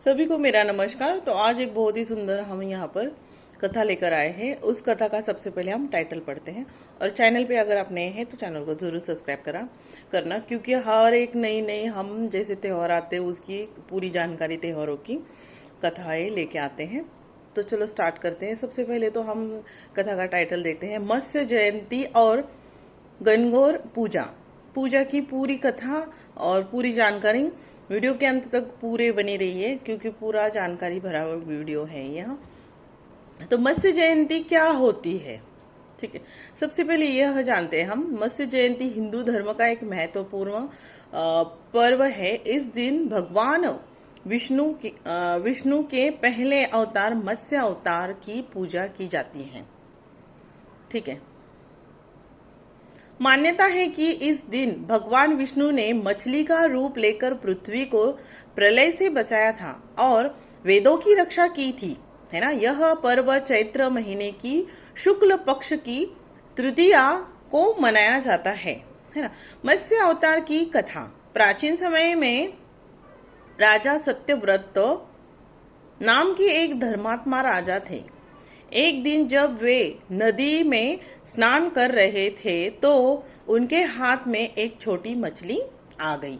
सभी को मेरा नमस्कार। तो आज एक बहुत ही सुंदर हम यहाँ पर कथा लेकर आए हैं। उस कथा का सबसे पहले हम टाइटल पढ़ते हैं। और चैनल पे अगर आप नए हैं तो चैनल को जरूर सब्सक्राइब करना, क्योंकि हर एक नई नई हम जैसे त्यौहार आते हैं उसकी पूरी जानकारी त्योहारों की कथाएं लेके आते हैं। तो चलो स्टार्ट करते हैं। सबसे पहले तो हम कथा का टाइटल देखते हैं, मत्स्य जयंती और गणगौर पूजा। पूजा की पूरी कथा और पूरी जानकारी वीडियो के अंत तक पूरे बनी रहिए, क्योंकि पूरा जानकारी भरा हुआ वीडियो है यह। तो मत्स्य जयंती क्या होती है, ठीक है। सबसे पहले यह जानते हैं हम, मत्स्य जयंती हिंदू धर्म का एक महत्वपूर्ण पर्व है। इस दिन भगवान विष्णु के पहले अवतार मत्स्य अवतार की पूजा की जाती है, ठीक है। मान्यता है कि इस दिन भगवान विष्णु ने मछली का रूप लेकर पृथ्वी को प्रलय से बचाया था और वेदों की रक्षा की थी, है ना। यह पर्व चैत्र महीने की शुक्ल पक्ष की तृतीया को मनाया जाता है ना। मत्स्य अवतार की कथा। प्राचीन समय में राजा सत्यव्रत नाम के एक धर्मात्मा राजा थे। एक दिन जब वे नदी में स्नान कर रहे थे तो उनके हाथ में एक छोटी मछली आ गई।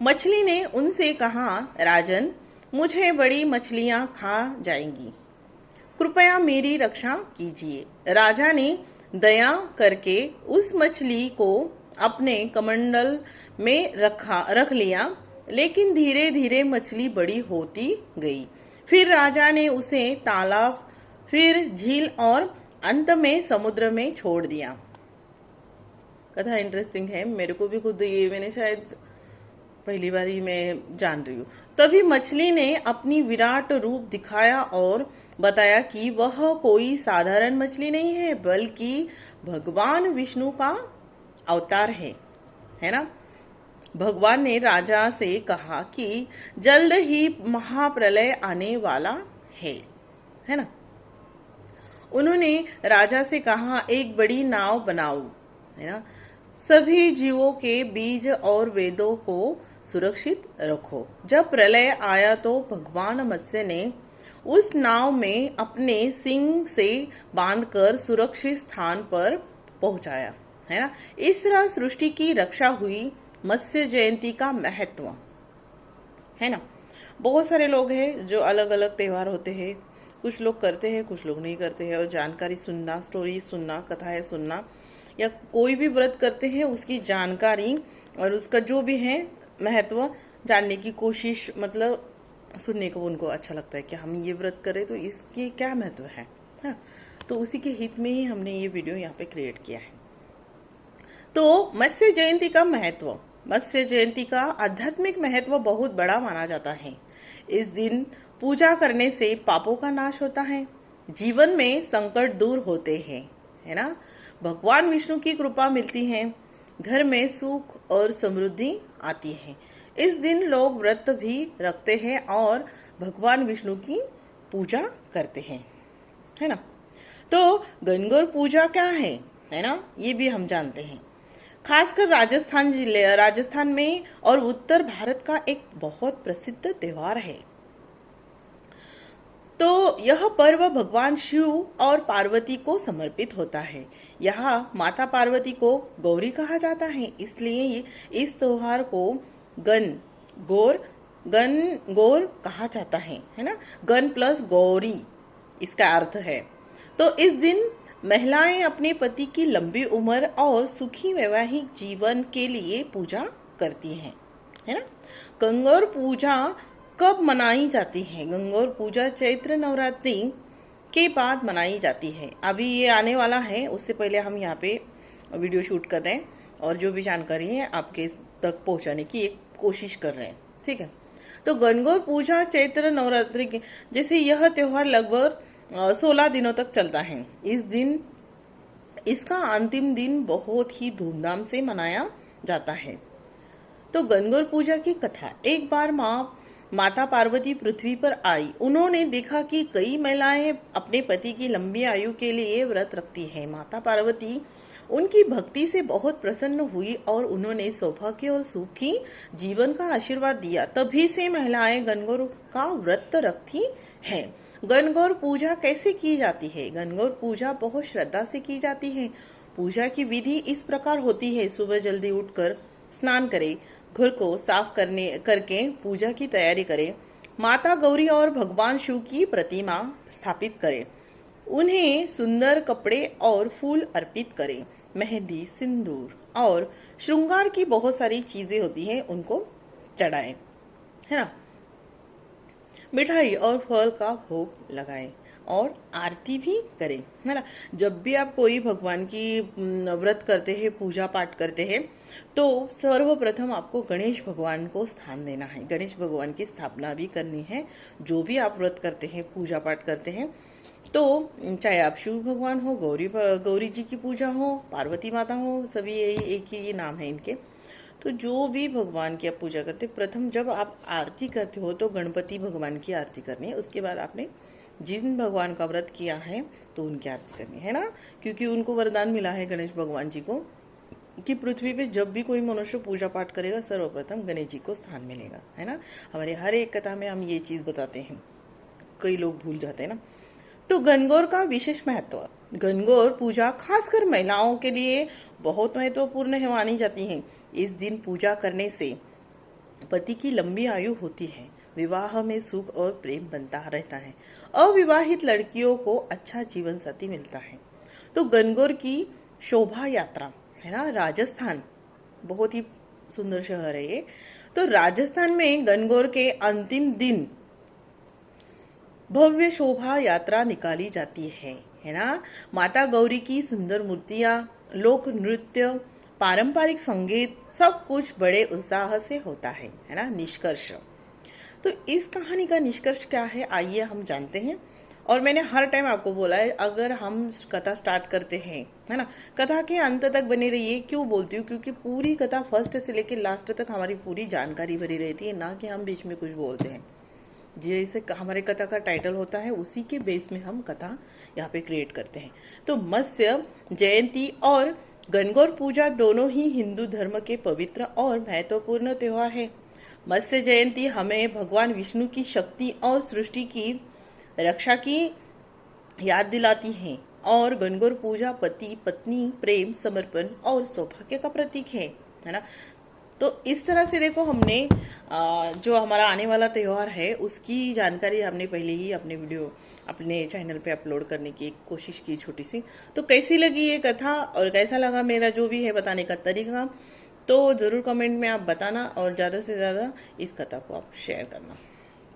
मछली ने उनसे कहा, राजन, मुझे बड़ी मछलियां खा जाएंगी, कृपया मेरी रक्षा कीजिए। राजा ने दया करके उस मछली को अपने कमंडल में रख लिया, लेकिन धीरे धीरे मछली बड़ी होती गई। फिर राजा ने उसे तालाब, फिर झील और अंत में समुद्र में छोड़ दिया। कथा इंटरेस्टिंग है, मेरे को भी खुद ये मैंने शायद पहली बार ही मैं जान रही हूँ। तभी मछली ने अपनी विराट रूप दिखाया और बताया कि वह कोई साधारण मछली नहीं है, बल्कि भगवान विष्णु का अवतार है ना। भगवान ने राजा से कहा कि जल्द ही महाप्रलय आने वाला है ना। उन्होंने राजा से कहा, एक बड़ी नाव बनाओ, है ना। सभी जीवों के बीज और वेदों को सुरक्षित रखो। जब प्रलय आया तो भगवान मत्स्य ने उस नाव में अपने सिंग से बांधकर सुरक्षित स्थान पर पहुंचाया, है ना। इस तरह सृष्टि की रक्षा हुई। मत्स्य जयंती का महत्व, है ना। बहुत सारे लोग हैं जो अलग अलग त्योहार होते हैं, कुछ लोग करते हैं, कुछ लोग नहीं करते हैं। और जानकारी सुनना, स्टोरी सुनना, कथाएं सुनना, या कोई भी व्रत करते हैं उसकी जानकारी और उसका जो भी है महत्व जानने की कोशिश, मतलब सुनने को उनको अच्छा लगता है कि हम ये व्रत करें तो इसकी क्या महत्व है, हाँ। तो उसी के हित में ही हमने ये वीडियो यहाँ पे क्रिएट किया है। तो मत्स्य जयंती का महत्व। मत्स्य जयंती का आध्यात्मिक महत्व बहुत बड़ा माना जाता है। इस दिन पूजा करने से पापों का नाश होता है, जीवन में संकट दूर होते हैं, है ना। भगवान विष्णु की कृपा मिलती है, घर में सुख और समृद्धि आती है। इस दिन लोग व्रत भी रखते हैं और भगवान विष्णु की पूजा करते हैं, है ना। तो गणगौर पूजा क्या है ना, ये भी हम जानते हैं। खासकर राजस्थान में और उत्तर भारत का एक बहुत प्रसिद्ध त्योहार है। तो यह पर्व भगवान शिव और पार्वती को समर्पित होता है। यहाँ माता पार्वती को गौरी कहा जाता है, इसलिए इस त्योहार को गण गौर कहा जाता है ना। गण प्लस गौरी इसका अर्थ है। तो इस दिन महिलाएं अपने पति की लंबी उम्र और सुखी वैवाहिक जीवन के लिए पूजा करती हैं, है ना। गणगौर पूजा कब मनाई जाती है? गणगौर पूजा चैत्र नवरात्रि के बाद मनाई जाती है। अभी ये आने वाला है, उससे पहले हम यहाँ पे वीडियो शूट कर रहे हैं और जो भी जानकारी है आपके तक पहुँचाने की एक कोशिश कर रहे हैं, ठीक है। तो गणगौर पूजा चैत्र नवरात्रि के जैसे यह त्योहार लगभग 16 दिनों तक चलता है। इस दिन इसका अंतिम दिन बहुत ही धूमधाम से मनाया जाता है। तो गणगौर पूजा की कथा। एक बार माता पार्वती पृथ्वी पर आई। उन्होंने देखा कि कई महिलाएं अपने पति की लंबी आयु के लिए व्रत रखती हैं। माता पार्वती उनकी भक्ति से बहुत प्रसन्न हुई और उन्होंने सौभाग्य और सुखी जीवन का आशीर्वाद दिया। तभी से महिलाएं गणगौर का व्रत रखती हैं। गणगौर पूजा कैसे की जाती है? गणगौर पूजा बहुत श्रद्धा से की जाती है। पूजा की विधि इस प्रकार होती है। सुबह जल्दी उठकर स्नान करें, घर को साफ करके पूजा की तैयारी करें, माता गौरी और भगवान शिव की प्रतिमा स्थापित करें, उन्हें सुंदर कपड़े और फूल अर्पित करें, मेहंदी, सिंदूर और श्रृंगार की बहुत सारी चीजें होती हैं उनको चढ़ाएं, है ना। मिठाई और फल का भोग लगाएं और आरती भी करें, है ना। जब भी आप कोई भगवान की व्रत करते हैं, पूजा पाठ करते हैं, तो सर्वप्रथम आपको गणेश भगवान को स्थान देना है। गणेश भगवान की स्थापना भी करनी है। जो भी आप व्रत करते हैं, पूजा पाठ करते हैं, तो चाहे आप शिव भगवान हो, गौरी जी की पूजा हो, पार्वती माता हो, सभी यही एक ही नाम है इनके। तो जो भी भगवान की आप पूजा करते, प्रथम जब आप आरती करते हो तो गणपति भगवान की आरती करनी है। उसके बाद आपने जिन भगवान का व्रत किया है तो उनकी आरती करनी है ना, क्योंकि उनको वरदान मिला है गणेश भगवान जी को कि पृथ्वी पे जब भी कोई मनुष्य पूजा पाठ करेगा सर्वप्रथम गणेश जी को स्थान मिलेगा, है ना। हमारे हर एक कथा में हम ये चीज बताते हैं, कई लोग भूल जाते हैं ना। तो गणगौर का विशेष महत्व। गणगौर पूजा खासकर महिलाओं के लिए बहुत महत्वपूर्ण है मानी जाती है। इस दिन पूजा करने से पति की लंबी आयु होती है, विवाह में सुख और प्रेम बनता रहता है, अविवाहित लड़कियों को अच्छा जीवन साथी मिलता है। तो गणगौर की शोभा यात्रा, है ना, राजस्थान बहुत ही सुंदर शहर है ये। तो राजस्थान में गणगौर के अंतिम दिन भव्य शोभा यात्रा निकाली जाती है ना। माता गौरी की सुंदर मूर्तियां, लोक नृत्य, पारंपरिक संगीत, सब कुछ बड़े उत्साह से होता है ना। निष्कर्ष, तो इस कहानी का निष्कर्ष क्या है, आइए हम जानते हैं। और मैंने हर टाइम आपको बोला है, अगर हम कथा स्टार्ट करते हैं, है ना, कथा के अंत तक बने रहिए। क्यों बोलती हूँ? क्योंकि पूरी कथा फर्स्ट से लेकर लास्ट तक हमारी पूरी जानकारी भरी रहती है, ना कि हम बीच में कुछ बोलते हैं। जैसे हमारे कथा का टाइटल होता है, उसी के बेस में हम कथा यहाँ पे क्रिएट करते हैं। तो मत्स्य जयंती और गणगौर पूजा दोनों ही हिंदू धर्म के पवित्र और महत्वपूर्ण त्योहार है। मत्स्य जयंती हमें भगवान विष्णु की शक्ति और सृष्टि की रक्षा की याद दिलाती है, और गणगौर पूजा पति पत्नी प्रेम, समर्पण और सौभाग्य का प्रतीक है ना। तो इस तरह से देखो, हमने जो हमारा आने वाला त्योहार है उसकी जानकारी हमने पहले ही अपने वीडियो अपने चैनल पे अपलोड करने की कोशिश की छोटी सी। तो कैसी लगी ये कथा और कैसा लगा मेरा जो भी है बताने का तरीका, तो ज़रूर कमेंट में आप बताना, और ज़्यादा से ज़्यादा इस कथा को आप शेयर करना।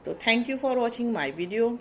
तो thank you for watching my video.